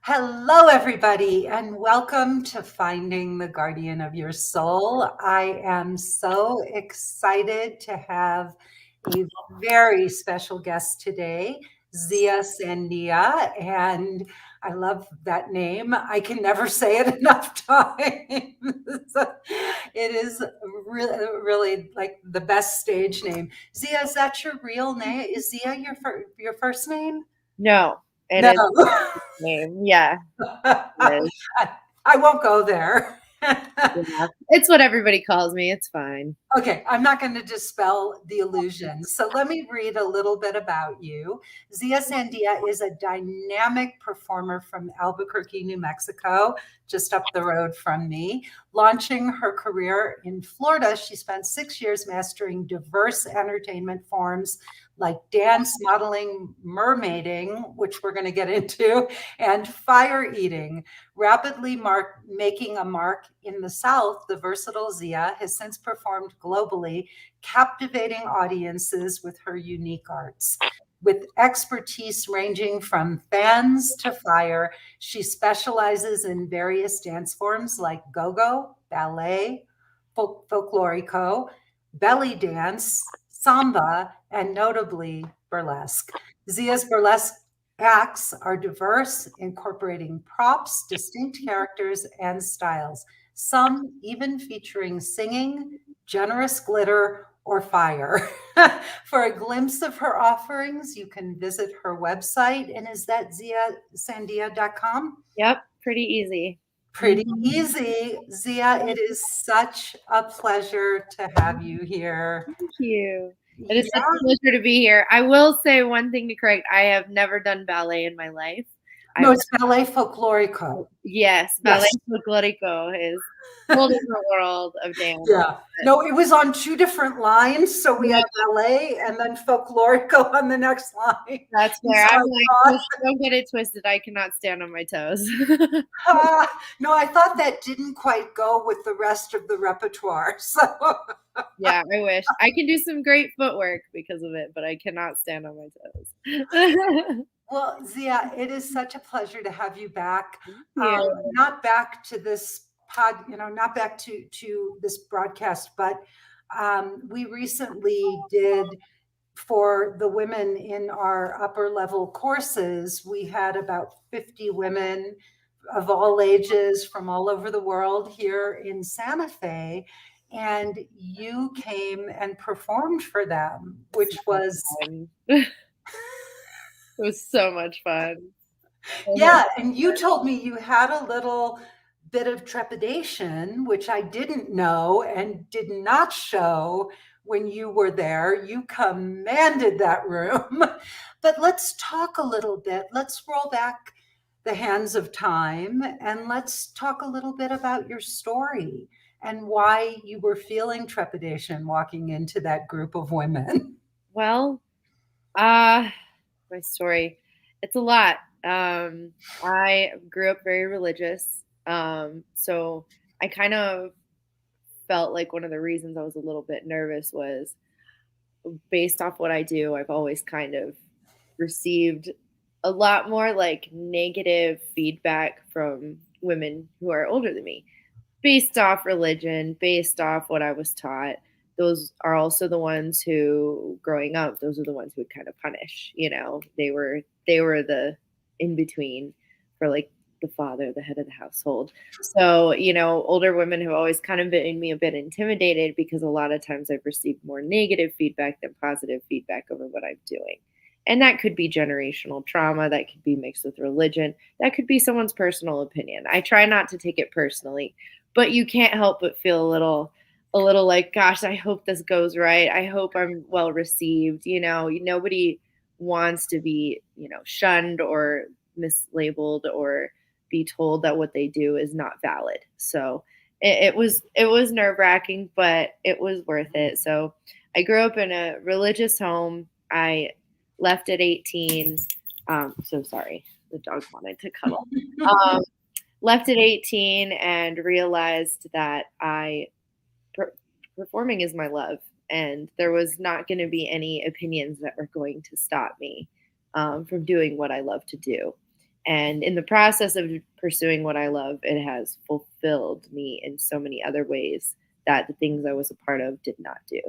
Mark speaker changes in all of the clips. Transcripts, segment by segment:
Speaker 1: Hello, everybody, and welcome to Finding the Guardian of Your Soul. I am so excited to have a very special guest today, Sandía, and I love that name. I can never say it enough times. It is really like the best stage name. Zia, is that your real name? Is Zia your first name?
Speaker 2: No, it
Speaker 1: No.
Speaker 2: is name. Yeah, it is.
Speaker 1: I won't go there.
Speaker 2: Yeah. It's what everybody calls me. It's fine.
Speaker 1: Okay, I'm not going to dispel the illusion. So let me read a little bit about you. Zia Sandia is a dynamic performer from Albuquerque, New Mexico, just up the road from me. Launching her career in Florida, she spent 6 years mastering diverse entertainment forms like dance, modeling, mermaiding, which we're going to get into, and fire eating. Rapidly making a mark in the South, the versatile Zia has since performed globally, captivating audiences with her unique arts. With expertise ranging from fans to fire, she specializes in various dance forms like go-go, ballet, folklorico, belly dance, samba, and notably burlesque. Zia's burlesque acts are diverse, incorporating props, distinct characters, and styles, some even featuring singing, generous glitter, or fire. For a glimpse of her offerings, you can visit her website. And is that ziasandia.com?
Speaker 2: Yep, pretty easy.
Speaker 1: Pretty easy. Zia, it is such a pleasure to have you here.
Speaker 2: Thank you. It is such
Speaker 1: Yeah.
Speaker 2: a pleasure to be here. I will say one thing to correct. I have never done ballet in my life.
Speaker 1: No,
Speaker 2: I've
Speaker 1: it's ballet folklorico.
Speaker 2: Yes, ballet
Speaker 1: Yes.
Speaker 2: folklorico is a whole different world of dance.
Speaker 1: Yeah. No, it was on two different lines. So we
Speaker 2: Yeah,
Speaker 1: had ballet and then folklorico on the next line.
Speaker 2: that's
Speaker 1: And
Speaker 2: fair.
Speaker 1: so
Speaker 2: I'm
Speaker 1: I
Speaker 2: like,
Speaker 1: thought,
Speaker 2: don't get it twisted. I cannot stand on my toes.
Speaker 1: no, I thought that didn't quite go with the rest of the repertoire. So,
Speaker 2: Yeah, I wish. I can do some great footwork because of it, but I cannot stand on my toes.
Speaker 1: well, Zia, it is such a pleasure to have you back.
Speaker 2: Thank you.
Speaker 1: Not back to this not back to this broadcast, but we recently did for the women in our upper level courses, we had about 50 women of all ages from all over the world here in Santa Fe. And you came and performed for them, which was,
Speaker 2: Fun. It was so much fun. So much
Speaker 1: yeah. And you told me you had a little bit of trepidation, which I didn't know and did not show when you were there. You commanded that room. But let's talk a little bit. Let's roll back the hands of time and let's talk a little bit about your story and why you were feeling trepidation walking into that group of women.
Speaker 2: Well, uh, my story. It's a lot. I grew up very religious. So I kind of felt like one of the reasons I was a little bit nervous was based off what I do, I've always kind of received a lot more like negative feedback from women who are older than me based off religion, based off what I was taught. Those are also the ones who growing up, those are the ones who would kind of punish, they were the in between for like the father, the head of the household. So, older women have always kind of made me a bit intimidated because a lot of times I've received more negative feedback than positive feedback over what I'm doing. And that could be generational trauma, that could be mixed with religion, that could be someone's personal opinion. I try not to take it personally, but you can't help but feel a little like, gosh, I hope this goes right. I hope I'm well received. Nobody wants to be, shunned or mislabeled or be told that what they do is not valid. So it was nerve-wracking, but it was worth it. So I grew up in a religious home. I left at 18. So sorry, the dog wanted to cuddle. Um, Left at 18 and realized that performing is my love, and there was not going to be any opinions that were going to stop me from doing what I love to do. And in the process of pursuing what I love, it has fulfilled me in so many other ways that the things I was a part of did not do,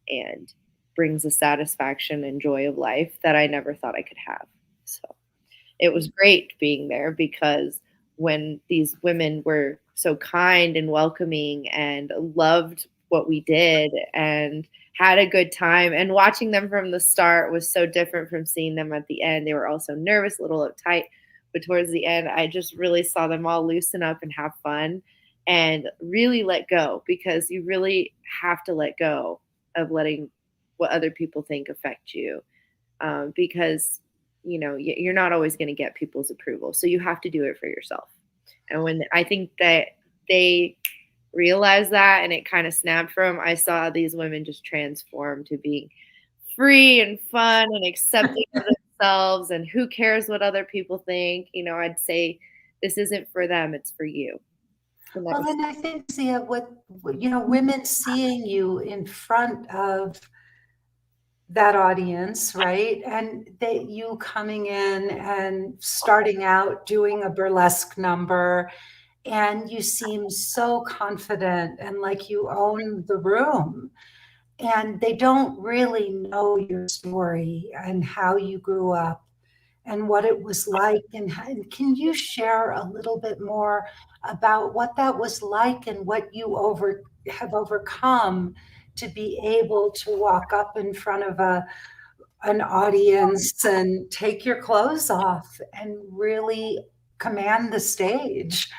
Speaker 2: and brings a satisfaction and joy of life that I never thought I could have. So it was great being there because when these women were so kind and welcoming and loved what we did and had a good time, and watching them from the start was so different from seeing them at the end. They were also nervous, a little uptight, but towards the end I just really saw them all loosen up and have fun and really let go, because you really have to let go of letting what other people think affect you, because you're not always going to get people's approval, so you have to do it for yourself. And when I think that they realized that and it kind of snapped from, I saw these women just transform to being free and fun and accepting of themselves, and who cares what other people think. I'd say this isn't for them, it's for you. And that
Speaker 1: Well,
Speaker 2: was
Speaker 1: and I think, Zia, women seeing you in front of that audience, right? And you coming in and starting out doing a burlesque number, and you seem so confident and like you own the room. And they don't really know your story and how you grew up and what it was like. And can you share a little bit more about what that was like and what you have overcome to be able to walk up in front of an audience and take your clothes off and really command the stage?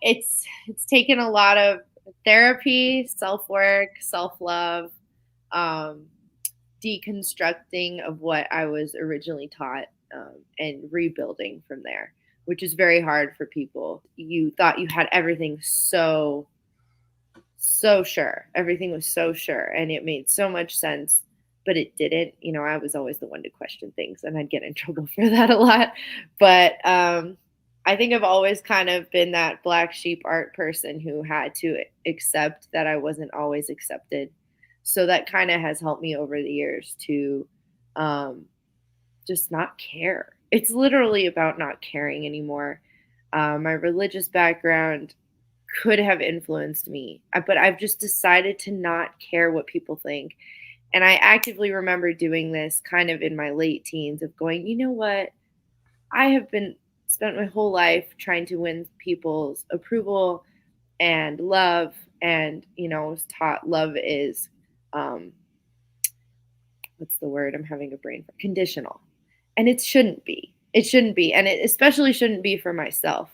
Speaker 2: it's taken a lot of therapy, self-work, self-love, um, deconstructing of what I was originally taught, and rebuilding from there, which is very hard for people. You thought you had everything so sure. Everything was so sure and it made so much sense, but it didn't. I was always the one to question things and I'd get in trouble for that a lot. But I think I've always kind of been that black sheep art person who had to accept that I wasn't always accepted. So that kind of has helped me over the years to um, just not care. It's literally about not caring anymore. My religious background could have influenced me, but I've just decided to not care what people think. And I actively remember doing this kind of in my late teens of going, you know what? I have been spent my whole life trying to win people's approval and love. And, was taught love is, um, what's the word? I'm having a brain fart. Conditional. And it shouldn't be. It shouldn't be. And it especially shouldn't be for myself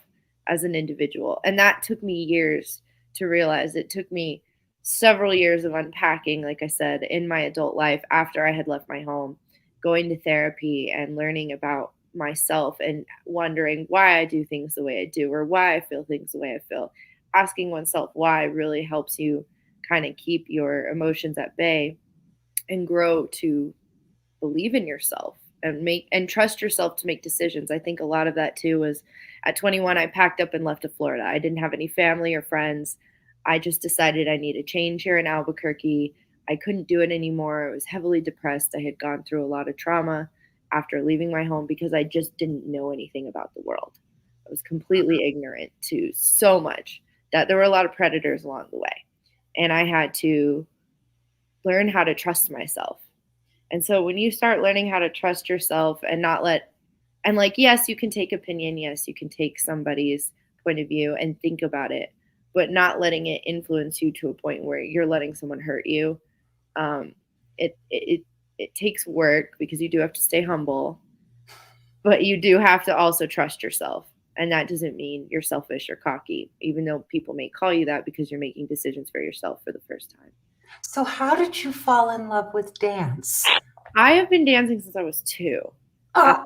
Speaker 2: as an individual. And that took me years to realize. It took me several years of unpacking, like I said, in my adult life after I had left my home, going to therapy and learning about myself and wondering why I do things the way I do or why I feel things the way I feel. Asking oneself why really helps you kind of keep your emotions at bay and grow to believe in yourself and trust yourself to make decisions. I think a lot of that too was at 21 I packed up and left to Florida. I didn't have any family or friends. I just decided I need a change here in Albuquerque. I couldn't do it anymore. I was heavily depressed. I had gone through a lot of trauma after leaving my home because I just didn't know anything about the world. I was completely ignorant to so much that there were a lot of predators along the way. And I had to learn how to trust myself. And so when you start learning how to trust yourself and not let, and like, yes, you can take opinion. Yes, you can take somebody's point of view and think about it, but not letting it influence you to a point where you're letting someone hurt you. Um, it takes work because you do have to stay humble, but you do have to also trust yourself. And that doesn't mean you're selfish or cocky, even though people may call you that because you're making decisions for yourself for the first time.
Speaker 1: So, how did you fall in love with dance?
Speaker 2: I have been dancing since I was 2. Uh,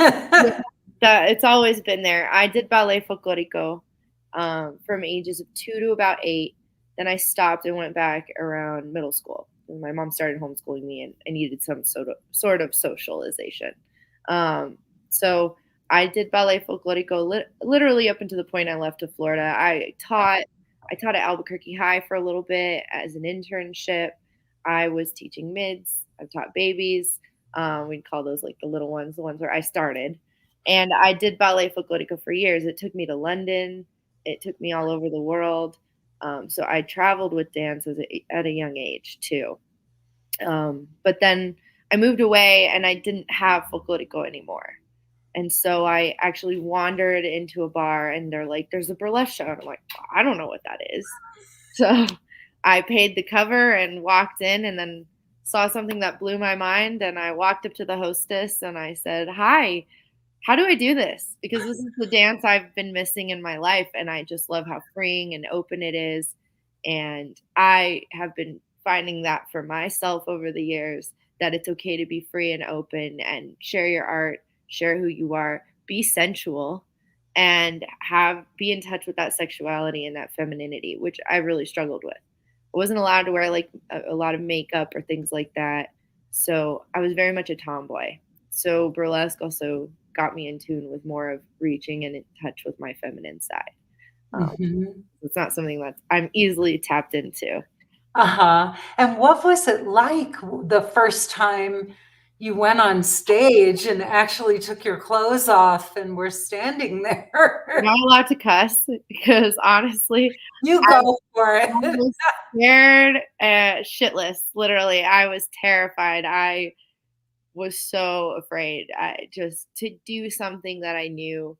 Speaker 1: Oh.
Speaker 2: yeah, it's always been there. I did ballet folklorico from ages of 2 to about 8. Then I stopped and went back around middle school. My mom started homeschooling me, and I needed some sort of socialization. So I did ballet folklorico literally up until the point I left to Florida. I taught at Albuquerque High for a little bit as an internship. I was teaching mids. I've taught babies. We'd call those like the little ones, the ones where I started. And I did ballet folklorico for years. It took me to London. It took me all over the world. So I traveled with dance at a young age too. But then I moved away and I didn't have folklorico anymore. And so I actually wandered into a bar and they're like, there's a burlesque show. And I'm like, I don't know what that is. So I paid the cover and walked in and then saw something that blew my mind. And I walked up to the hostess and I said, hi, how do I do this? Because this is the dance I've been missing in my life. And I just love how freeing and open it is. And I have been finding that for myself over the years that it's okay to be free and open and share your art, share who you are, be sensual, and be in touch with that sexuality and that femininity, which I really struggled with. I wasn't allowed to wear like a lot of makeup or things like that. So I was very much a tomboy. So burlesque also got me in tune with more of reaching and in touch with my feminine side. Um,
Speaker 1: Mhm.
Speaker 2: it's not something that I'm easily tapped into.
Speaker 1: Uh-huh. And what was it like the first time you went on stage and actually took your clothes off and were standing
Speaker 2: I'm
Speaker 1: there?
Speaker 2: not allowed to cuss because honestly,
Speaker 1: You
Speaker 2: I,
Speaker 1: go for
Speaker 2: I
Speaker 1: it.
Speaker 2: was scared shitless. Literally, I was terrified. I was so afraid just to do something that I knew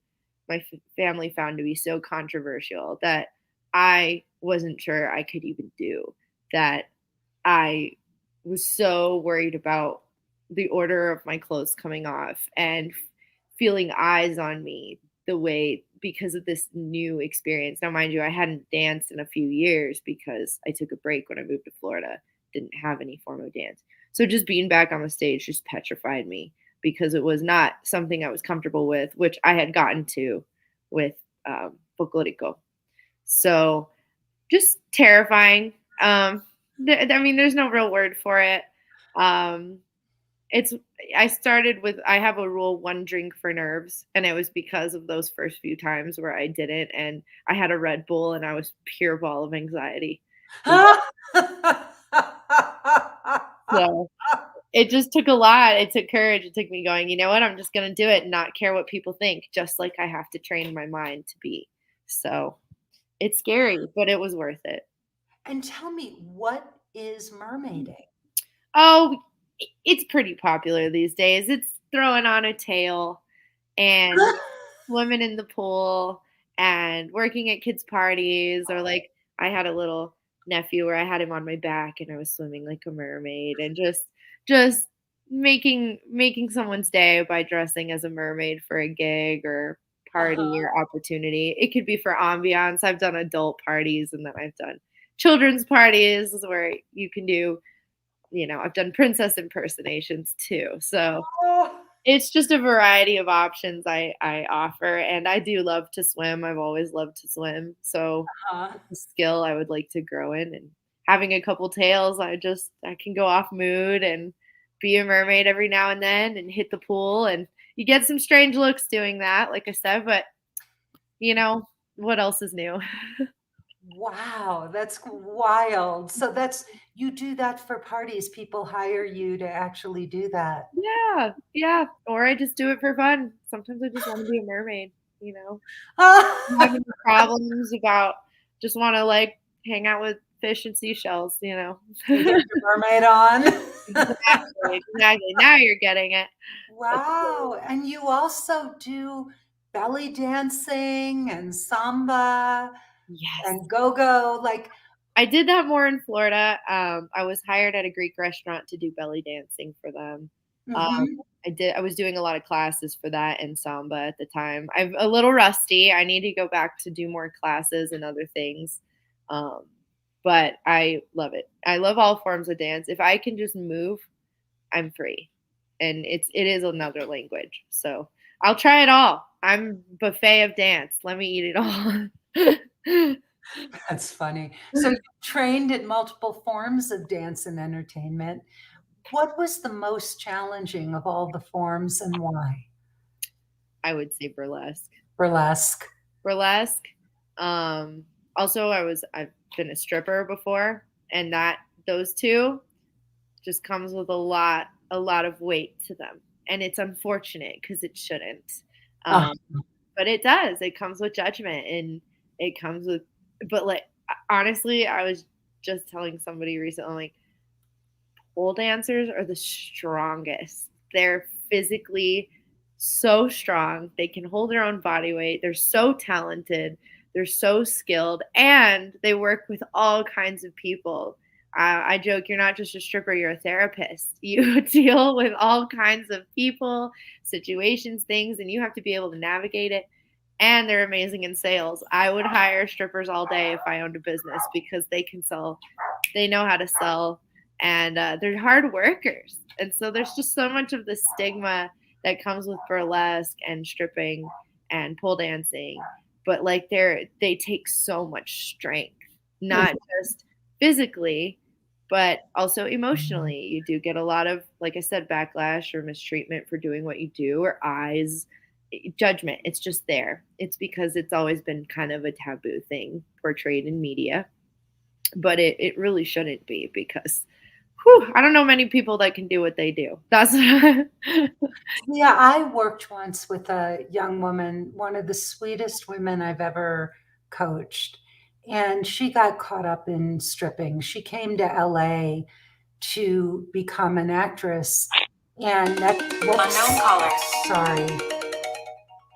Speaker 2: my family found to be so controversial that I wasn't sure I could even do. That I was so worried about the order of my clothes coming off and feeling eyes on me the way because of this new experience. Now, mind you, I hadn't danced in a few years because I took a break when I moved to Florida, didn't have any form of dance. So just being back on the stage just petrified me because it was not something I was comfortable with, which I had gotten to with folklorico. So just terrifying. I mean, there's no real word for it. Um, it's I started with I have a rule one drink for nerves, and it was because of those first few times where I didn't, and I had a Red Bull, and I was pure ball of anxiety. So it just took a lot. It took courage. It took me going, you know what? I'm just gonna do it and not care what people think, just like I have to train my mind to be. So it's scary, but it was worth it.
Speaker 1: And tell me, what is mermaiding?
Speaker 2: Oh, it's pretty popular these days. It's throwing on a tail and swimming in the pool and working at kids' parties, or like I had a little nephew where I had him on my back and I was swimming like a mermaid and just making someone's day by dressing as a mermaid for a gig or party
Speaker 1: Uh-huh.
Speaker 2: or opportunity. It could be for ambiance. I've done adult parties and then I've done children's parties where you can do, I've done princess impersonations too. So
Speaker 1: Oh,
Speaker 2: it's just a variety of options I offer, and I do love to swim. I've always loved to swim, so
Speaker 1: uh-huh.
Speaker 2: it's a skill I would like to grow in. And having a couple tails, I can go off mood and be a mermaid every now and then and hit the pool. And you get some strange looks doing that, like I said, but you know what else is new?
Speaker 1: Wow, that's wild. So that's you do that for parties. People hire you to actually do that.
Speaker 2: Yeah, yeah. Or I just do it for fun. Sometimes I just want to be a mermaid. You know. Have any problems about just wanna, like, hang out with fish and seashells, you know?
Speaker 1: You get your mermaid on.
Speaker 2: Exactly, exactly, now you're getting it. That's great.
Speaker 1: Wow, and you also do belly dancing and samba
Speaker 2: Yes.
Speaker 1: and go-go, like
Speaker 2: I did that more in Florida. I was hired at a Greek restaurant to do belly dancing for them. Um,
Speaker 1: mhm.
Speaker 2: I was doing a lot of classes for that and samba at the time. I'm a little rusty. I need to go back to do more classes and other things. Um, but I love it. I love all forms of dance. If I can just move, I'm free. And it is another language. So I'll try it all. I'm buffet of dance. Let me eat it all.
Speaker 1: That's funny. So you trained in multiple forms of dance and entertainment. What was the most challenging of all the forms and why?
Speaker 2: I would say burlesque.
Speaker 1: Burlesque.
Speaker 2: Burlesque. Um, Also, I've been a stripper before, and that those two just comes with a lot of weight to them, and it's unfortunate because it shouldn't.
Speaker 1: Oh,
Speaker 2: But it does. It comes with judgment, and it comes with, but like, honestly, I was just telling somebody recently, like, pole dancers are the strongest. They're physically so strong. They can hold their own body weight. They're so talented. They're so skilled, and they work with all kinds of people. I joke, you're not just a stripper, you're a therapist. You deal with all kinds of people, situations, things, and you have to be able to navigate it. And they're amazing in sales. I would hire strippers all day if I owned a business because they can sell, they know how to sell, and they're hard workers. And so there's just so much of the stigma that comes with burlesque and stripping and pole dancing, but like they take so much strength, not just physically, but also emotionally. You do get a lot of, like I said, backlash or mistreatment for doing what you do, or eyes, judgment. It's just there. It's because it's always been kind of a taboo thing portrayed in media, but it really shouldn't be, because whew, I don't know many people that can do what they do. That's
Speaker 1: yeah. I worked once with a young woman, one of the sweetest women I've ever coached, and she got caught up in stripping. She came to LA to become an actress, and that,
Speaker 3: Unknown caller.
Speaker 1: sorry,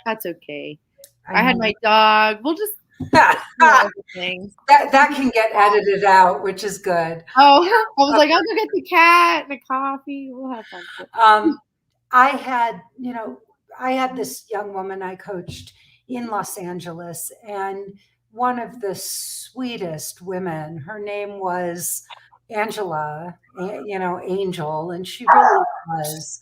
Speaker 2: that's okay.
Speaker 1: I
Speaker 2: I had
Speaker 1: know.
Speaker 2: my dog. We'll just
Speaker 1: that
Speaker 2: things.
Speaker 1: can get edited out, which is good.
Speaker 2: Oh, I was like, I'll go get the cat and a coffee. We'll have fun.
Speaker 1: I had, I had this young woman I coached in Los Angeles, and one of the sweetest women, her name was Angela, Angel, and she really was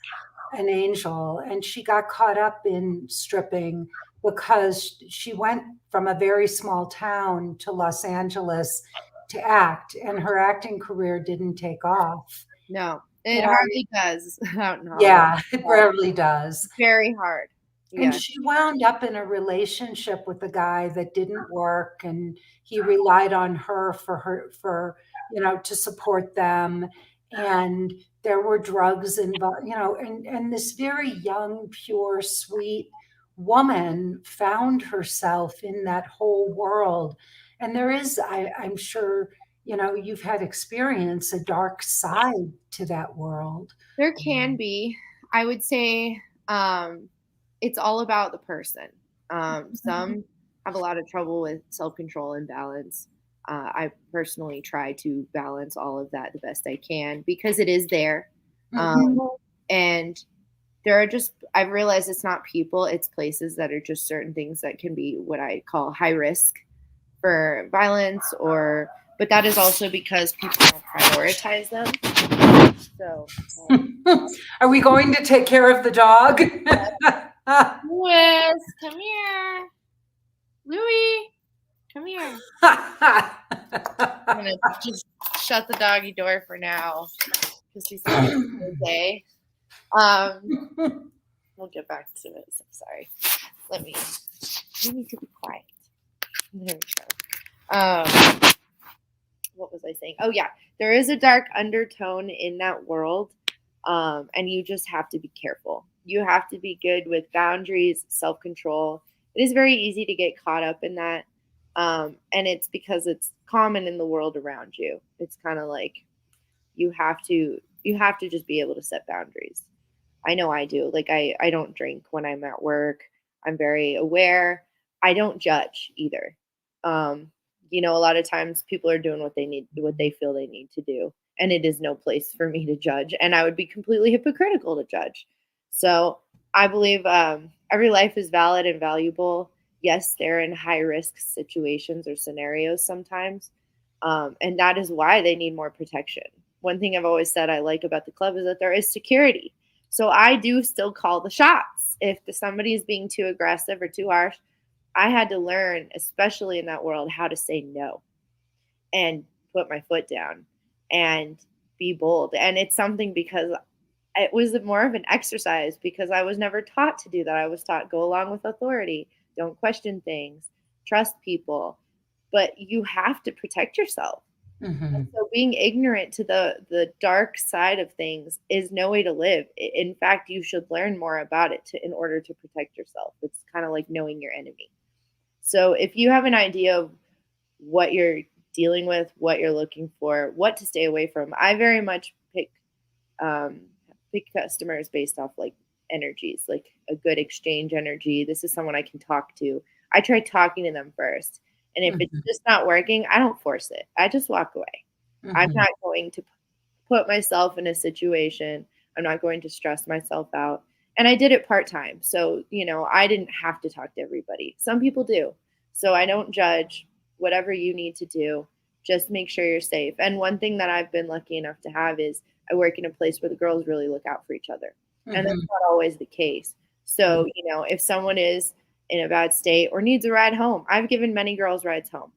Speaker 1: an angel. And she got caught up in stripping because she went from a very small town to Los Angeles to act, and her acting career didn't take off.
Speaker 2: No,
Speaker 1: You
Speaker 2: it
Speaker 1: know,
Speaker 2: hardly does out in Hollywood.
Speaker 1: yeah, it rarely does.
Speaker 2: Very hard.
Speaker 1: And
Speaker 2: Yeah.
Speaker 1: she wound up in a relationship with a guy that didn't work, and he relied on her for to support them. And there were drugs involved, and this very young, pure, sweet woman found herself in that whole world. And there is, I'm sure, you've had experience, a dark side to that world.
Speaker 2: There can be. I would say it's all about the person. Some have a lot of trouble with self control and balance. I personally try to balance all of that the best I can because it is there. And there are just, I've realized it's not people, it's places that are just certain things that can be what I call high risk for violence, or, but that is also because people don't prioritize them. So,
Speaker 1: are we going to take care of the dog?
Speaker 2: Louis, come here. Louis, come here. I'm gonna just shut the doggy door for now because he's having a day. We'll get back to it. I'm sorry. Let me need to be quiet. There we go. What was I saying? Oh yeah, there is a dark undertone in that world, and you just have to be careful. You have to be good with boundaries, self-control. It is very easy to get caught up in that, and it's because it's common in the world around you. It's kind of like you have to just be able to set boundaries. I know I do. Like I don't drink when I'm at work. I'm very aware. I don't judge either. A lot of times people are doing what they feel they need to do, and it is no place for me to judge, and I would be completely hypocritical to judge. So I believe every life is valid and valuable. Yes, they're in high risk situations or scenarios sometimes, and that is why they need more protection. One thing I've always said I like about the club is that there is security. So I do still call the shots. If somebody is being too aggressive or too harsh, I had to learn, especially in that world, how to say no and put my foot down and be bold. And it's something because it was more of an exercise because I was never taught to do that. I was taught go along with authority, don't question things, trust people, but you have to protect yourself.
Speaker 1: Mhm.
Speaker 2: So being ignorant to the dark side of things is no way to live. In fact, you should learn more about it in order to protect yourself. It's kind of like knowing your enemy. So if you have an idea of what you're dealing with, what you're looking for, what to stay away from, I very much um, pick customers based off like energies, like a good exchange energy. This is someone I can talk to. I try talking to them first. And if it's
Speaker 1: Mhm.
Speaker 2: just not working, I don't force it. I just walk away. I'm
Speaker 1: Mhm.
Speaker 2: not going to put myself in a situation. I'm not going to stress myself out. And I did it part time. So, I didn't have to talk to everybody. Some people do. So I don't judge whatever you need to do. Just make sure you're safe. And one thing that I've been lucky enough to have is I work in a place where the girls really look out for each other. And that's
Speaker 1: Mhm.
Speaker 2: not always the case.
Speaker 1: Mhm.
Speaker 2: So, if someone is in a bad state or needs a ride home, I've given many girls rides home.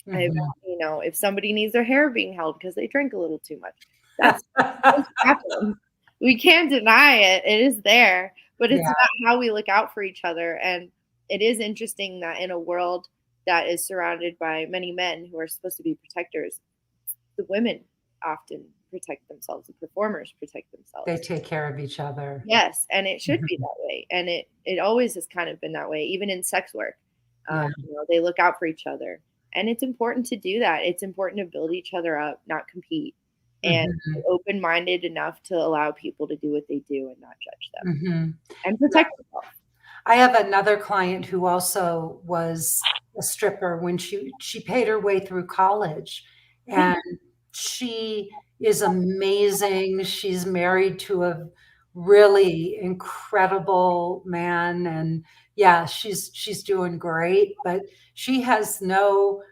Speaker 2: I,
Speaker 1: Mhm.
Speaker 2: if somebody needs their hair being held because they drink a little too much, that's going to happen. We can't deny it. It is there, but it's
Speaker 1: Yeah.
Speaker 2: about how we look out for each other. And it is interesting that in a world that is surrounded by many men who are supposed to be protectors, the women often protect themselves. The performers protect
Speaker 1: They
Speaker 2: themselves.
Speaker 1: take care of each other.
Speaker 2: Yes, and it should be
Speaker 1: Mhm.
Speaker 2: that way, and it always has kind of been that way, even in sex work.
Speaker 1: Yeah.
Speaker 2: They look out for each other, and it's important to do that. It's important to build each other up, not compete, and be
Speaker 1: Mhm.
Speaker 2: open-minded enough to allow people to do what they do and not judge them,
Speaker 1: Mhm.
Speaker 2: and protect yourself.
Speaker 1: I have another client who also was a stripper when she paid her way through college, and she is amazing. She's married to a really incredible man, and yeah, she's doing great, but she has no,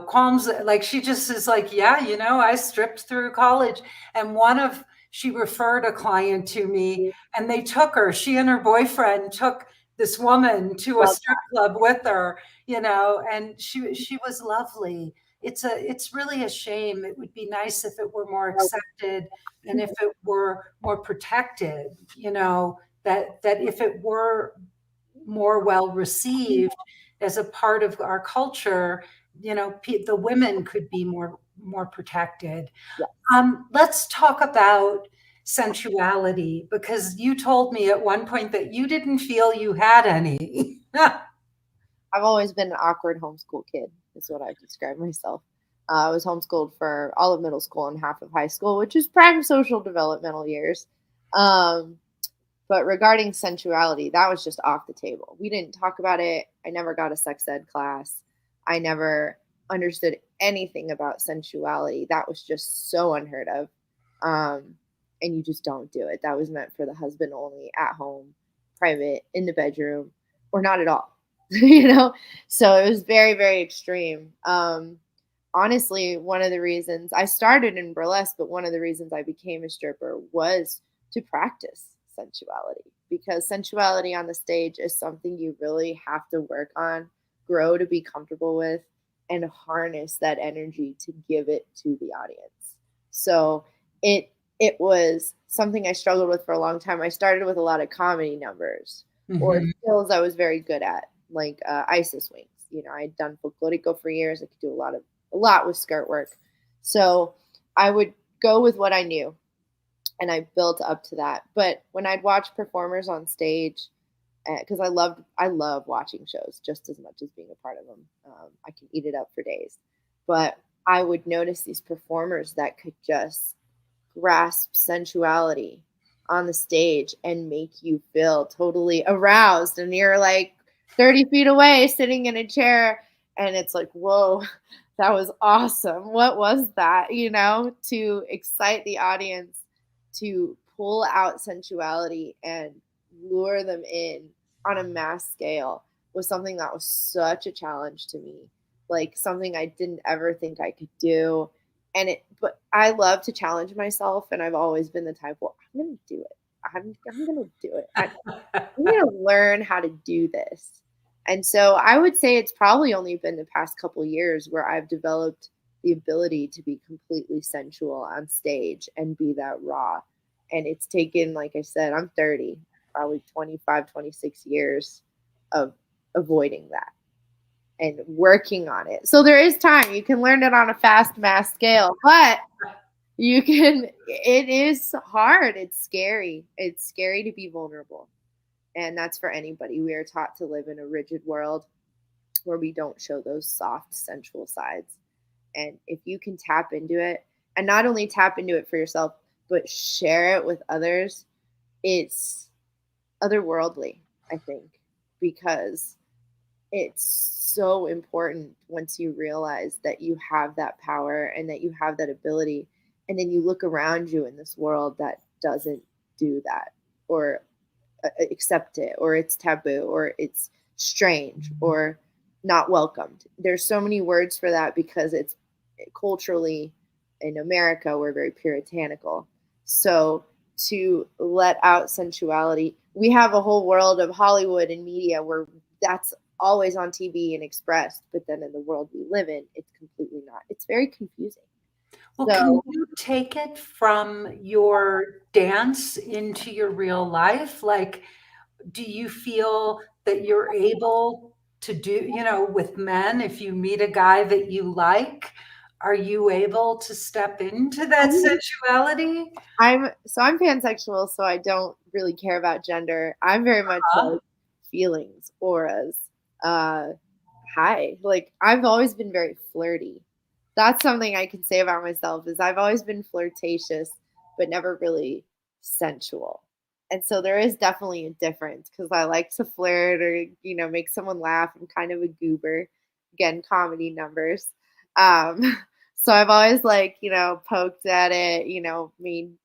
Speaker 1: qualms. Like she just is like, yeah, I stripped through college. And she referred a client to me, and they took her. She and her boyfriend took this woman to a
Speaker 2: Love
Speaker 1: strip club with her, and she was lovely. It's really a shame. It would be nice if it were more
Speaker 2: that.
Speaker 1: accepted and if it were more protected, that if it were more well received as a part of our culture, the women could be more protected.
Speaker 2: Yeah.
Speaker 1: Let's talk about sensuality, because you told me at one point that you didn't feel you had any.
Speaker 2: I've always been an awkward homeschool kid, is what I've described myself. I was homeschooled for all of middle school and half of high school, which is prime social developmental years. Um, But regarding sensuality, that was just off the table. We didn't talk about it. I never got a sex ed class. I never understood anything about sensuality. That was just so unheard of. Um, and you just don't do it. That was meant for the husband only, at home, private, in the bedroom, or not at all. So it was very, very extreme. Honestly, one of the reasons I started in burlesque, but one of the reasons I became a stripper was to practice sensuality, because sensuality on the stage is something you really have to work on, grow to be comfortable with, and harness that energy to give it to the audience. So it was something I struggled with for a long time. I started with a lot of comedy numbers or
Speaker 1: Mhm.
Speaker 2: skills I was very good at, like ISIS wings. I'd done folklorico for years. I could do a lot with skirt work. So I would go with what I knew, and I built up to that. But when I'd watch performers on stage, because I love watching shows just as much as being a part of them. I can eat it up for days. But I would notice these performers that could just grasp sensuality on the stage and make you feel totally aroused, and you're like 30 feet away sitting in a chair, and it's like, whoa, that was awesome. What was that? To excite the audience, to pull out sensuality and lure them in on a mass scale, was something that was such a challenge to me, like something I didn't ever think I could do. But I love to challenge myself, and I've always been the type, well, I'm gonna do it. I'm gonna do it. I'm gonna learn how to do this. And so I would say it's probably only been the past couple years where I've developed the ability to be completely sensual on stage and be that raw. And it's taken, like I said, I'm 30, probably 25, 26 years of avoiding that. and working on it. So there is time. You can learn it on a fast mass scale, but it is hard. It's scary. It's scary to be vulnerable. And that's for anybody. We are taught to live in a rigid world where we don't show those soft, sensual sides. And if you can tap into it, and not only tap into it for yourself, but share it with others, it's otherworldly, I think, because it's so important once you realize that you have that power and that you have that ability. And then you look around you in this world that doesn't do that, or accept it, or it's taboo, or it's strange, or not welcomed. There's so many words for that because it's culturally in America, we're very puritanical. So to let out sensuality, we have a whole world of Hollywood and media where that's always on TV and expressed, but then in the world we live in, it's completely not. It's very confusing.
Speaker 1: Well,
Speaker 2: So
Speaker 1: can you take it from your dance into your real life? Like, do you feel that you're able to do, with men, if you meet a guy that you like, are you able to step into that sensuality?
Speaker 2: I'm pansexual, so I don't really care about gender. I'm very much
Speaker 1: Huh?
Speaker 2: like feelings, auras, uh, hi. Like I've always been very flirty. That's something I can say about myself is I've always been flirtatious, but never really sensual. And so there is definitely a difference because I like to flirt or make someone laugh. I'm kind of a goober. Again, comedy numbers. Um, so I've always like poked at it. Mean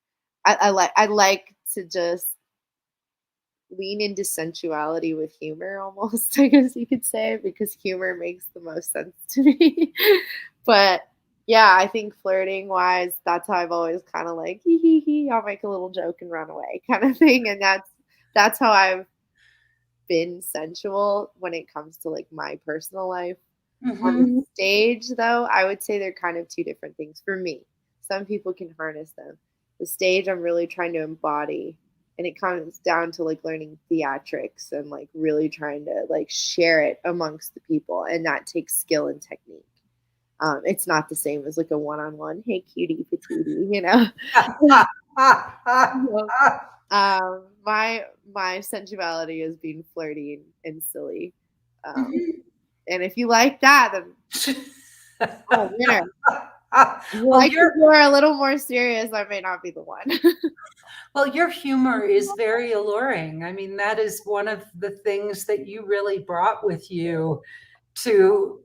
Speaker 2: I like to just lean into sensuality with humor almost, I guess you could say, because humor makes the most sense to me. But yeah, I think flirting wise, that's how I've always kind of like hee hee hee, I'll make a little joke and run away kind of thing. And that's how I've been sensual when it comes to like my personal life. On the
Speaker 1: Hmm.
Speaker 2: stage, though, I would say they're kind of two different things for me. Some people can harness them. The stage, I'm really trying to embody, and it comes down to like learning theatrics and like really trying to like share it amongst the people, and that takes skill and technique. It's not the same as like a one-on-one. Hey, cutie patootie. My sensuality is being flirty and silly. Um, and if you like that, then oh, winner. You
Speaker 1: Well,
Speaker 2: like
Speaker 1: you're
Speaker 2: people who are a little more serious, I may not be the one.
Speaker 1: Well, your humor is very alluring. I mean, that is one of the things that you really brought with you to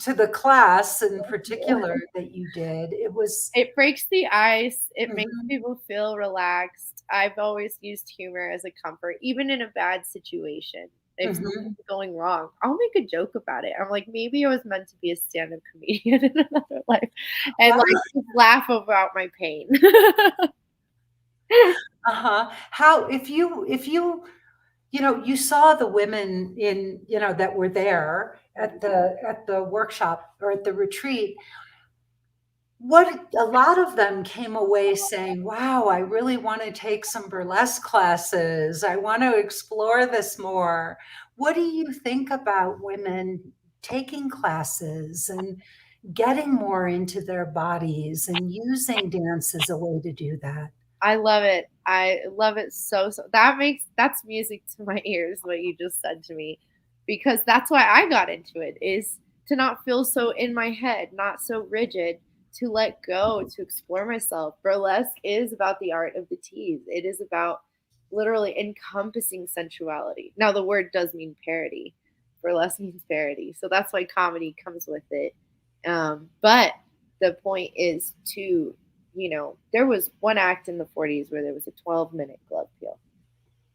Speaker 1: to the class in particular that you did. It was
Speaker 2: It breaks the ice. It makes
Speaker 1: Mhm,
Speaker 2: people feel relaxed. I've always used humor as a comfort, even in a bad situation. If
Speaker 1: mhm.
Speaker 2: something's going wrong, I'll make a joke about it. I'm like, maybe I was meant to be a stand-up comedian in another life, and
Speaker 1: Wow.
Speaker 2: like just laugh about my pain.
Speaker 1: Uh-huh. How you saw the women that were there at the workshop or at the retreat. What a lot of them came away saying, "Wow, I really want to take some burlesque classes. I want to explore this more." What do you think about women taking classes and getting more into their bodies and using dance as a way to do that?
Speaker 2: I love it. I love it so. That's music to my ears what you just said to me, because that's why I got into it, is to not feel so in my head, not so rigid, to let go, to explore myself. Burlesque is about the art of the tease. It is about literally encompassing sensuality. Now the word does mean parody. Burlesque means parody. So that's why comedy comes with it. But the point is to there was one act in the 40s where there was a 12-minute glove peel,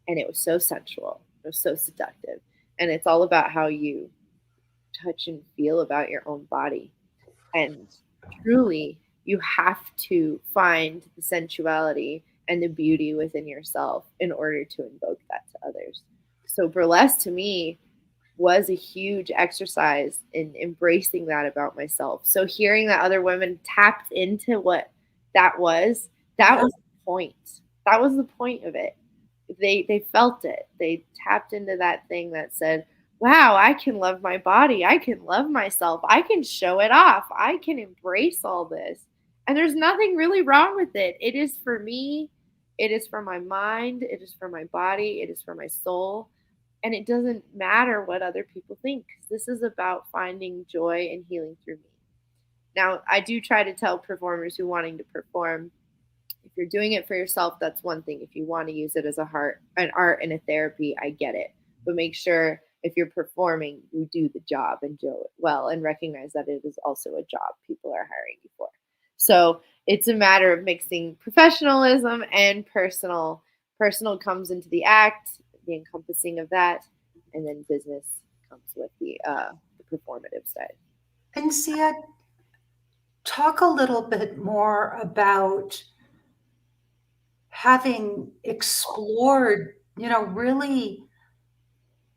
Speaker 2: and it was so sensual. It was so seductive. And it's all about how you touch and feel about your own body. And truly, you have to find the sensuality and the beauty within yourself in order to invoke that to others. So, burlesque to me was a huge exercise in embracing that about myself. So hearing that other women tapped into what that was, that
Speaker 1: Yeah.
Speaker 2: was the point. That was the point of it. They felt it. They tapped into that thing that said, wow, I can love my body. I can love myself. I can show it off. I can embrace all this. And there's nothing really wrong with it. It is for me. It is for my mind. It is for my body. It is for my soul. And it doesn't matter what other people think. This is about finding joy and healing through me. Now, I do try to tell performers who wanting to perform, if you're doing it for yourself, that's one thing. If you want to use it as an art and a therapy, I get it. But make sure if you're performing, you do the job and do it well and recognize that it is also a job people are hiring you for. So it's a matter of mixing professionalism and personal. Personal comes into the act, the encompassing of that, and then business comes with the performative side.
Speaker 1: And Sia, talk a little bit more about having explored, really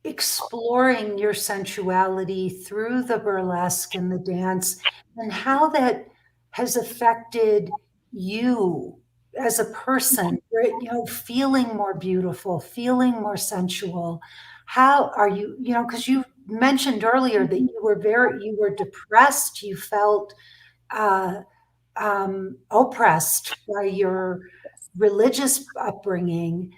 Speaker 1: exploring your sensuality through the burlesque and the dance, and how that has affected you as a person, feeling more beautiful, feeling more sensual. How are you, because you mentioned earlier that you were depressed, you felt uh, oppressed by your religious upbringing,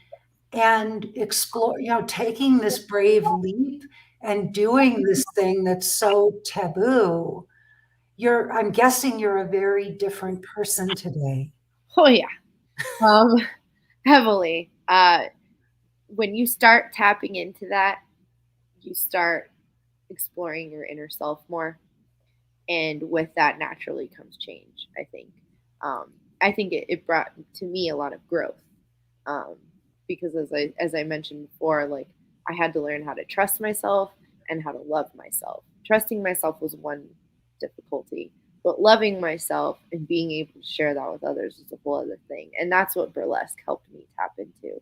Speaker 1: and explore, taking this brave leap and doing this thing that's so taboo. I'm guessing you're a very different person today.
Speaker 2: Oh yeah, um, heavily. When you start tapping into that, you start exploring your inner self more, and with that naturally comes change. Um, I think it brought to me a lot of growth, um, because as I mentioned before, like I had to learn how to trust myself and how to love myself. Trusting myself was one difficulty, but loving myself and being able to share that with others is a whole other thing. And that's what burlesque helped me tap into.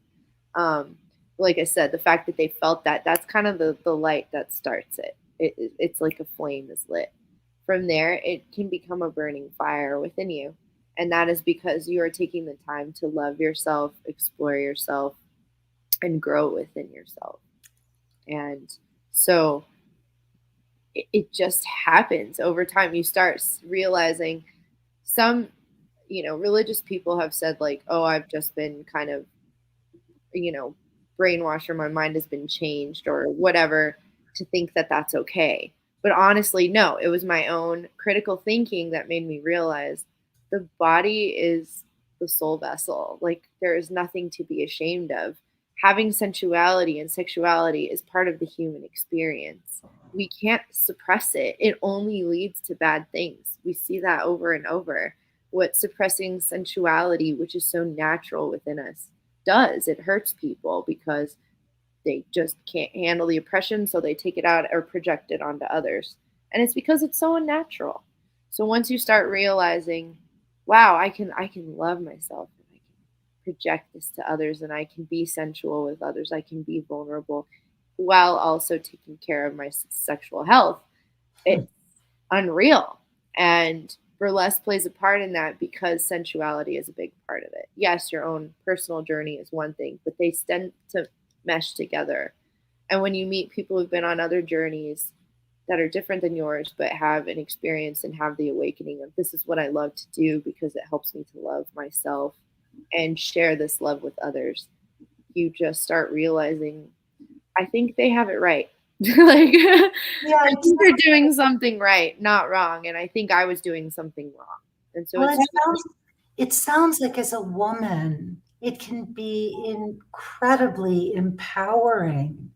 Speaker 2: Um, like I said, the fact that they felt that's kind of the light that starts it. It's like a flame is lit. From there, it can become a burning fire within you. And that is because you are taking the time to love yourself, explore yourself, and grow within yourself. And so it just happens over time. You start realizing some, religious people have said, like, oh, I've just been kind of, you know, brainwashed, or my mind has been changed or whatever, to think that that's okay. But honestly, no, it was my own critical thinking that made me realize the body is the soul vessel. Like, there is nothing to be ashamed of. Having sensuality and sexuality is part of the human experience. We can't suppress it. It only leads to bad things. We see that over and over. What suppressing sensuality, which is so natural within us, does, it hurts people because they just can't handle the oppression, so they take it out or project it onto others. And it's because it's so unnatural. So once you start realizing, wow, I can love myself, and I can project this to others, and I can be sensual with others, I can be vulnerable while also taking care of my sexual health, it's unreal. And burlesque plays a part in that because sensuality is a big part of it. Yes, your own personal journey is one thing, but they tend to mesh together. And when you meet people who've been on other journeys that are different than yours, but have an experience and have the awakening of, this is what I love to do because it helps me to love myself and share this love with others, you just start realizing, I think they have it right. Like,
Speaker 1: Yeah,
Speaker 2: I think they're doing something right, not wrong. And I think I was doing something wrong. And so
Speaker 1: well,
Speaker 2: it's
Speaker 1: it sounds like as a woman, it can be incredibly empowering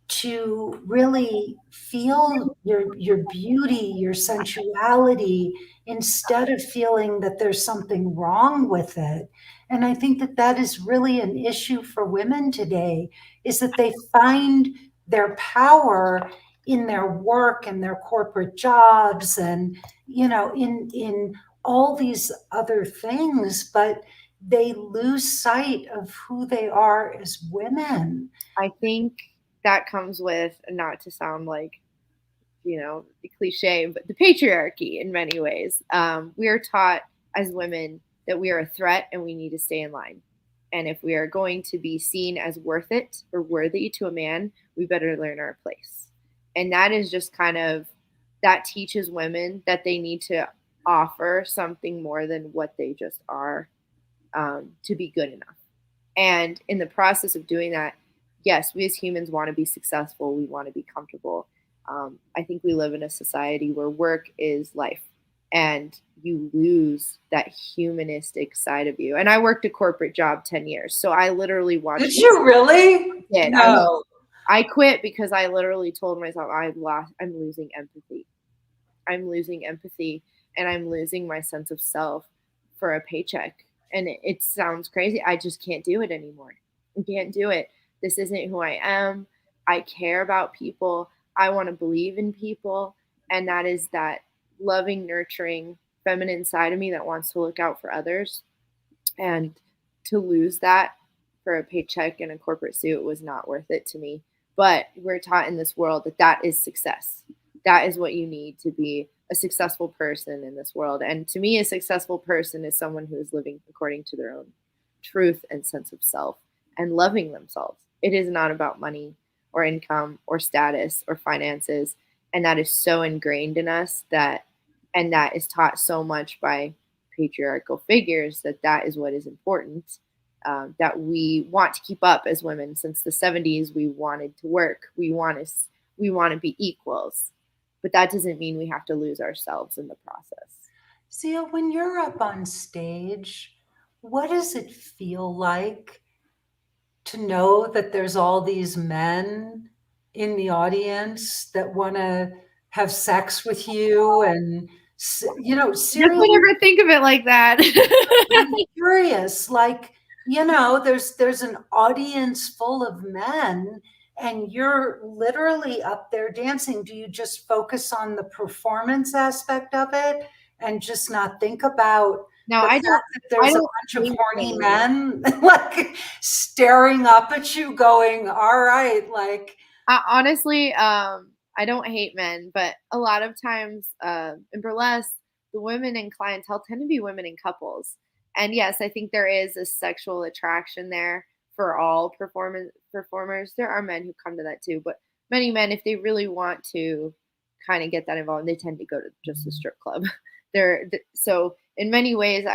Speaker 1: to really feel your beauty, your sensuality, instead of feeling that there's something wrong with it. And I think that that is really an issue for women today, is that they find their power in their work and their corporate jobs, and in all these other things, but they lose sight of who they are as women.
Speaker 2: I think that comes with, not to sound like, the cliche, but the patriarchy in many ways. We are taught as women that we are a threat and we need to stay in line. And if we are going to be seen as worth it or worthy to a man, we better learn our place. And that is just kind of, that teaches women that they need to offer something more than what they just are, to be good enough. And in the process of doing that, yes, we as humans want to be successful. We want to be comfortable. I think we live in a society where work is life, and you lose that humanistic side of you. And I worked a corporate job 10 years. So I literally watched.
Speaker 1: Did you really?
Speaker 2: Did.
Speaker 1: No.
Speaker 2: I quit because I literally told myself I'm losing empathy. I'm losing empathy, and I'm losing my sense of self for a paycheck. And it sounds crazy. I just can't do it anymore. I can't do it. This isn't who I am. I care about people. I want to believe in people. And that is that loving, nurturing, feminine side of me that wants to look out for others. And to lose that for a paycheck and a corporate suit was not worth it to me. But we're taught in this world that that is success. That is what you need to be a successful person in this world. And to me, a successful person is someone who is living according to their own truth and sense of self and loving themselves. It is not about money or income or status or finances. And that is so ingrained in us and that is taught so much by patriarchal figures that is what is important. That we want to keep up as women. Since the 70s, we wanted to work. We want to be equals. But that doesn't mean we have to lose ourselves in the process.
Speaker 1: Zia, when you're up on stage, what does it feel like to know that there's all these men in the audience that want to have sex with you? And,
Speaker 2: I would never think of it like that.
Speaker 1: I'm curious, like, there's an audience full of men and you're literally up there dancing. Do you just focus on the performance aspect of it and just not think about
Speaker 2: No,
Speaker 1: the
Speaker 2: I
Speaker 1: fact
Speaker 2: don't.
Speaker 1: that there's a bunch of horny men like staring up at you going, all right, like.
Speaker 2: Honestly, I don't hate men, but a lot of times in burlesque, the women in clientele tend to be women in couples. And yes, I think there is a sexual attraction there for all performers. There are men who come to that too, but many men, if they really want to kind of get that involved, they tend to go to just a strip club. So in many ways,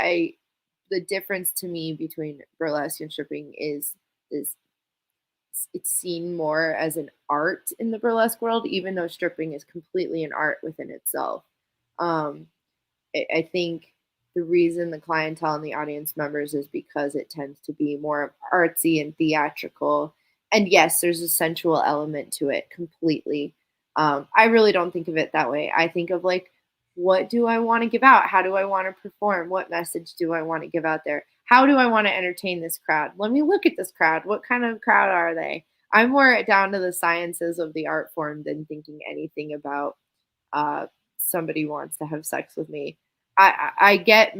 Speaker 2: the difference to me between burlesque and stripping is it's seen more as an art in the burlesque world, even though stripping is completely an art within itself. I think the reason the clientele and the audience members is because it tends to be more artsy and theatrical. And yes, there's a sensual element to it completely. I really don't think of it that way. I think of like, what do I want to give out? How do I want to perform? What message do I want to give out there? How do I want to entertain this crowd? Let me look at this crowd. What kind of crowd are they? I'm more down to the sciences of the art form than thinking anything about somebody wants to have sex with me. I get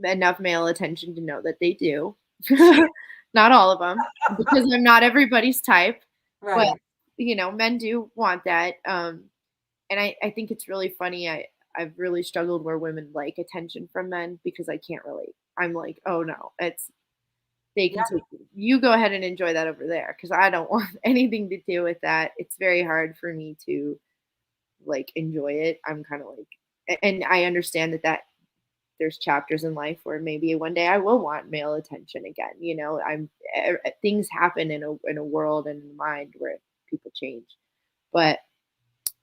Speaker 2: enough male attention to know that they do. Not all of them, because I'm not everybody's type.
Speaker 1: Right.
Speaker 2: But, men do want that. And I think it's really funny. I've really struggled where women like attention from men because I can't relate. I'm like, oh no, they can take you go ahead and enjoy that over there because I don't want anything to do with that. It's very hard for me to like enjoy it. I'm kind of like, and I understand that there's chapters in life where maybe one day I will want male attention again. Things happen in a world and in a mind where people change, but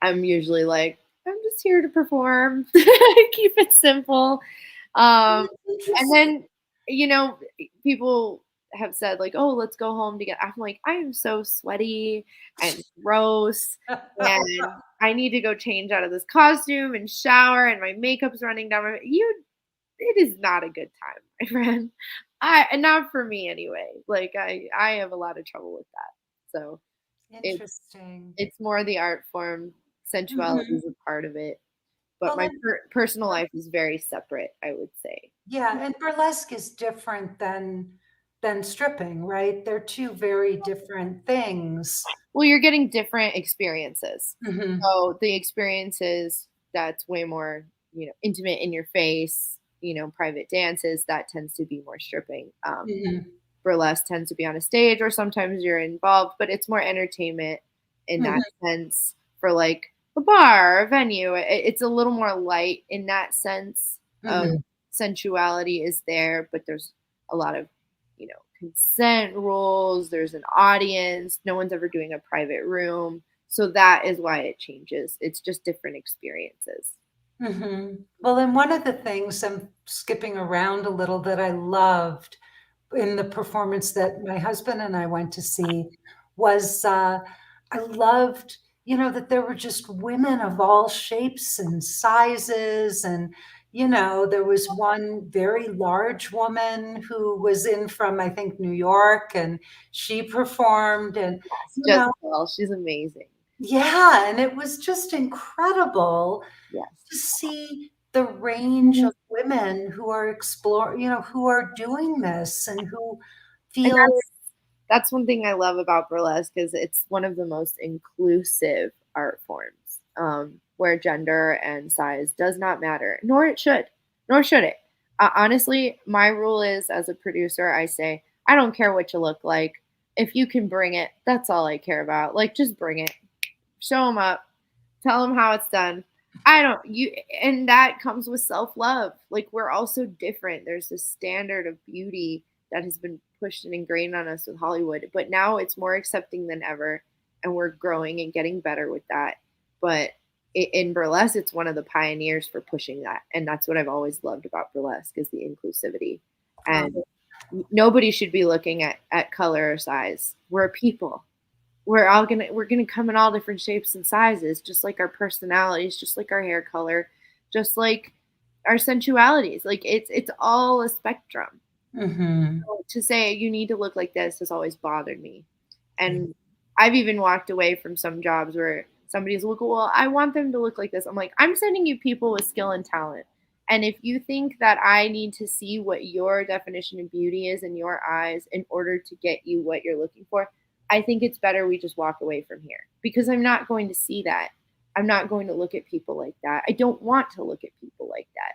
Speaker 2: I'm usually like, I'm just here to perform. Keep it simple. And then, people have said like, oh, let's go home together. I'm like, I am so sweaty and gross. And I need to go change out of this costume and shower and my makeup's running down my it is not a good time, my friend. And not for me anyway. Like I have a lot of trouble with that. So
Speaker 1: Interesting.
Speaker 2: it's more the art form. Sensuality is a part of it. But my personal life is very separate, I would say.
Speaker 1: Yeah, and burlesque is different than stripping, right? They're two very different things.
Speaker 2: Well, you're getting different experiences.
Speaker 1: Mm-hmm.
Speaker 2: So the experiences that's way more, intimate in your face, private dances, that tends to be more stripping.
Speaker 1: Mm-hmm.
Speaker 2: Burlesque tends to be on a stage or sometimes you're involved, but it's more entertainment. in that
Speaker 1: Mhm.
Speaker 2: sense for like a bar or a venue. It's a little more light in that sense of
Speaker 1: Mhm.
Speaker 2: sensuality is there, but there's a lot of, consent rules. There's an audience. No one's ever doing a private room. So that is why it changes. It's just different experiences.
Speaker 1: Well, and one of the things, I'm skipping around a little, that I loved in the performance that my husband and I went to see was, I loved, that there were just women of all shapes and sizes. And, there was one very large woman who was in from, I think, New York, and she performed. And,
Speaker 2: Yes,
Speaker 1: you know,
Speaker 2: Jezebel, she's amazing.
Speaker 1: yeah, and it was just incredible
Speaker 2: Yes.
Speaker 1: to see the range of women who are who are doing this and who
Speaker 2: And
Speaker 1: feel.
Speaker 2: that's one thing I love about burlesque is it's one of the most inclusive art forms, where gender and size does not matter, nor should it. Honestly, my rule is as a producer, I say I don't care what you look like. If you can bring it, that's all I care about. Like just bring it, show them up, tell them how it's done. I don't you and that comes with self-love. Like we're all so different. There's this standard of beauty that has been pushed and ingrained on us with Hollywood, but now it's more accepting than ever and we're growing and getting better with that. But in burlesque it's one of the pioneers for pushing that, and that's what I've always loved about burlesque is the inclusivity. And nobody should be looking at color or size. We're people. We're gonna come in all different shapes and sizes, just like our personalities, just like our hair color, just like our sensualities. Like it's all a spectrum.
Speaker 1: Mhm.
Speaker 2: So to say you need to look like this has always bothered me. And I've even walked away from some jobs where somebody's look, well, I want them to look like this. I'm like, I'm sending you people with skill and talent. And if you think that I need to see what your definition of beauty is in your eyes in order to get you what you're looking for, I think it's better we just walk away from here because I'm not going to see that. I'm not going to look at people like that. I don't want to look at people like that.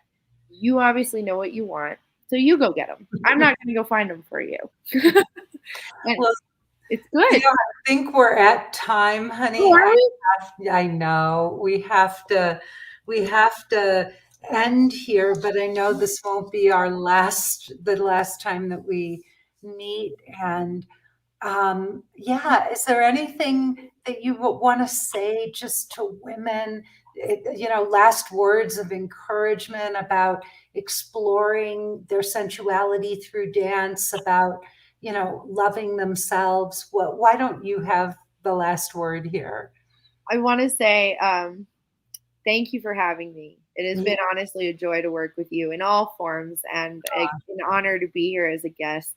Speaker 2: You obviously know what you want, so you go get them. I'm not going to go find them for you. And
Speaker 1: Well,
Speaker 2: it's good.
Speaker 1: I think we're at time,
Speaker 2: Oh,
Speaker 1: honey.
Speaker 2: are we?
Speaker 1: I know we have to end here, but I know this won't be the last time that we meet. And yeah, is there anything that you would want to say just to women? Last words of encouragement about exploring their sensuality through dance, about, loving themselves. Why don't you have the last word here?
Speaker 2: I want to say thank you for having me. It has
Speaker 1: Yeah.
Speaker 2: been honestly a joy to work with you in all forms and an honor to be here as a guest.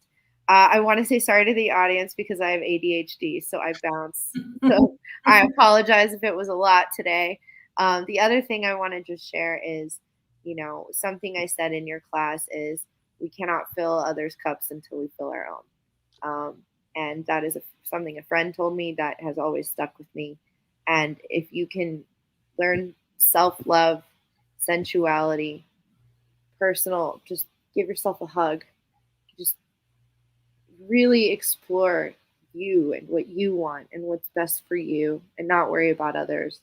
Speaker 2: I want to say sorry to the audience because I have ADHD, so I bounce. So I apologize if it was a lot today. The other thing I want to just share is, something I said in your class is we cannot fill others' cups until we fill our own. And that is something a friend told me that has always stuck with me. And if you can learn self love, sensuality, personal, just give yourself a hug, just really explore you and what you want and what's best for you and not worry about others,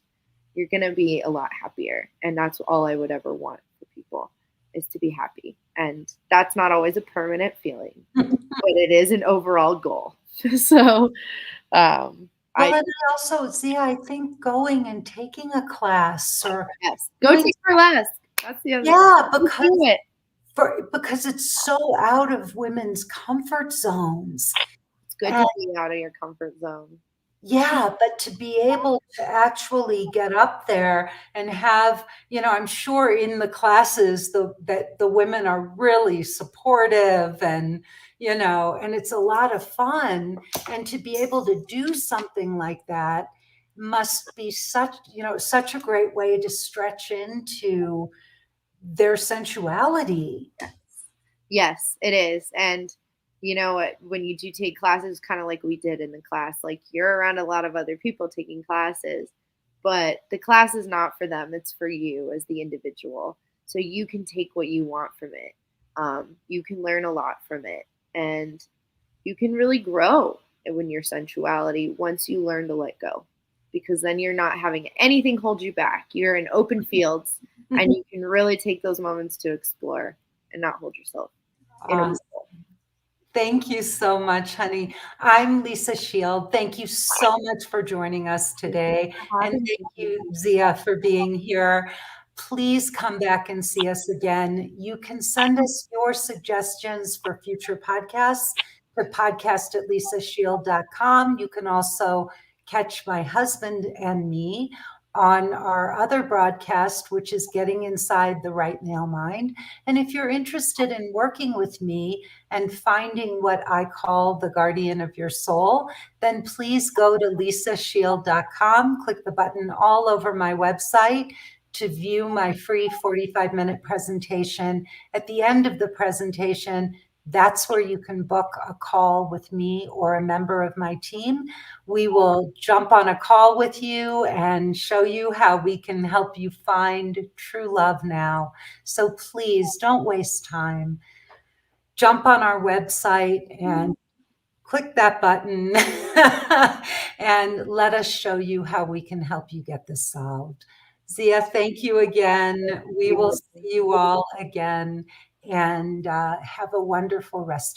Speaker 2: you're going to be a lot happier. And that's all I would ever want for people is to be happy. And that's not always a permanent feeling, but it is an overall goal. So,
Speaker 1: Well,
Speaker 2: I,
Speaker 1: and I also see, I think going and taking a class or
Speaker 2: yes, go
Speaker 1: doing,
Speaker 2: take burlesque. That's the other,
Speaker 1: yeah,
Speaker 2: do it.
Speaker 1: because it's so out of women's comfort zones.
Speaker 2: It's good
Speaker 1: And
Speaker 2: to be out of your comfort zone.
Speaker 1: yeah, but to be able to actually get up there and have, I'm sure in the classes that the women are really supportive, and, and it's a lot of fun. And to be able to do something like that must be such a great way to stretch into their sensuality.
Speaker 2: Yes, it is. And you know what? When you do take classes, kind of like we did in the class, like you're around a lot of other people taking classes, but the class is not for them. It's for you as the individual. So you can take what you want from it. You can learn a lot from it. And you can really grow when your sensuality once you learn to let go. because then you're not having anything hold you back. You're in open fields and you can really take those moments to explore and not hold yourself in a
Speaker 1: Awesome.
Speaker 2: bubble.
Speaker 1: Thank you so much, honey. I'm Lisa Shield. Thank you so much for joining us today. And thank you, Zia, for being here. Please come back and see us again. You can send us your suggestions for future podcasts to podcast@lisashield.com. You can also catch my husband and me on our other broadcast, which is Getting Inside the Right Male Mind. And if you're interested in working with me and finding what I call the guardian of your soul, then please go to lisashield.com, click the button all over my website to view my free 45-minute presentation. At the end of the presentation, that's where you can book a call with me or a member of my team. We will jump on a call with you and show you how we can help you find true love now. So please don't waste time. Jump on our website and click that button and let us show you how we can help you get this solved. Zia, thank you again. We will see you all again, and have a wonderful rest of